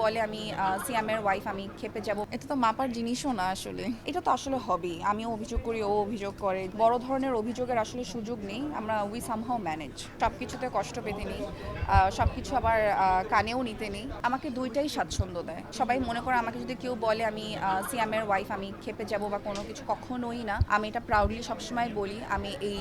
বলে আমি সিয়ামের ওয়াইফ, আমি খেপে যাব, এটা তো মাপার জিনিসও না আসলে। এটা তো আসলে হবেই, আমিও অভিযোগ করি, ও অভিযোগ করে। বড় ধরনের অভিযোগের আসলে সুযোগ নেই, আমরা উই সামহাও ম্যানেজ। সব কিছুতে কষ্ট পেতে নেই, সব কিছু আবার কানেও নিতে নেই। আমাকে দুইটাই স্বাচ্ছন্দ্য দেয়। সবাই মনে করে আমাকে যদি কেউ বলে আমি সিয়ামের ওয়াইফ, আমি খেপে যাব বা কোনো কিছু, কখনোই না। আমি এটা প্রাউডলি সবসময় বলি। আমি এই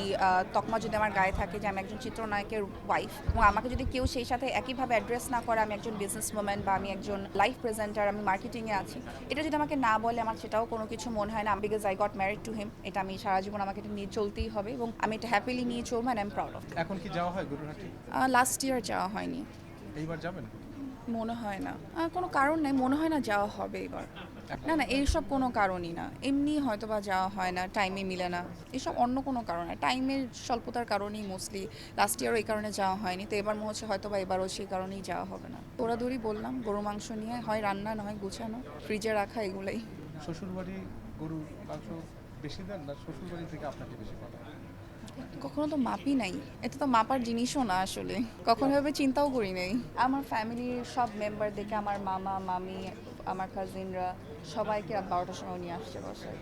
তকমা যদি আমার গায়ে থাকে যে আমি একজন চিত্রনায়কের ওয়াইফ, এবং আমাকে যদি কেউ সেই সাথে একইভাবে অ্যাড্রেস না করে আমি একজন বিজনেস ওম্যান বা আমি একজন লাইফ প্রেজেন্টার, আমি মার্কেটিংয়ে আছি, এটা যদি আমাকে না বলে আমার সেটাও কোনো কিছু মনে হয় না। Because I got married to him, এটা আমি সারা জীবন আমাকে এটা নিয়ে চলতেই হবে এবং আমি এটা হ্যাপিলি নিয়ে চলবো and I am proud of. এখন কি যাওয়া হয় গরুরহাটে? লাস্ট ইয়ার যাওয়া হয়নি। এইবার যাবেন? মনে হয় না, কোনো কারণ নেই, মনে হয় না যাওয়া হবে এবার। না না, এইসব কোনো কারণই না, এমনি হয়তো বা যাওয়া হয় না, টাইমে মিলে না, এসব অন্য কোনো কারণ না, টাইমের স্বল্পতার কারণেই মোস্টলি। লাস্ট ইয়ারও এই কারণে যাওয়া হয়নি, তো এবার মনে হচ্ছে হয়তো বা এবারও সেই কারণেই যাওয়া হবে না। দৌড়াদৌড়ি বললাম, গরু মাংস নিয়ে হয় রান্না, না হয় গুছানো, ফ্রিজে রাখা, এগুলোই। শ্বশুরবাড়ি গরু মাংস বেশি দেন না শ্বশুরবাড়ি থেকে আপনাকে বেশি পাঠান? কখনো তো মাপই নাই, এটা তো মাপার জিনিসও না আসলে, কখনো এভাবে চিন্তাও করি নাই। আমার ফ্যামিলির সব মেম্বারদেরকে, আমার মামা মামি, আমার কাজিনরা, সবাইকে রাত 12টার সময় নিয়ে আসছে বাসায়।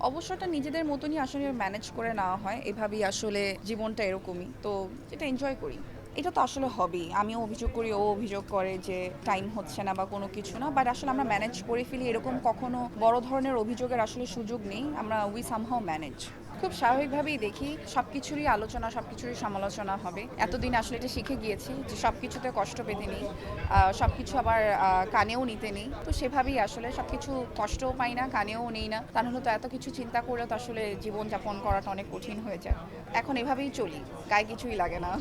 অবসরটা নিজেদের মতনই আসলে ম্যানেজ করে নেওয়া হয়, এভাবেই আসলে জীবনটা এরকমই, তো এটা এনজয় করি। এটা তো আসলে হবেই, আমিও অভিযোগ করি, ও অভিযোগ করে যে টাইম হচ্ছে না বা কোনো কিছু না, বাট আসলে আমরা ম্যানেজ করে ফেলি। এরকম কখনো বড় ধরনের অভিযোগের আসলে সুযোগ নেই, আমরা উই সামহাও ম্যানেজ। খুব স্বাভাবিকভাবেই দেখি, সব কিছুরই আলোচনা, সব কিছুরই সমালোচনা হবে। এতদিন আসলে এটা শিখে গিয়েছি যে সব কিছুতে কষ্ট পেতে নেই, সব কিছু আবার কানেও নিতে নেই, তো সেভাবেই আসলে সব কিছু কষ্টও পাই না, কানেও নেই না, তা নাহলে তো এত কিছু চিন্তা করলে তো আসলে জীবনযাপন করাটা অনেক কঠিন হয়ে যায়। এখন এভাবেই চলি, গায়ে কিছুই লাগে না।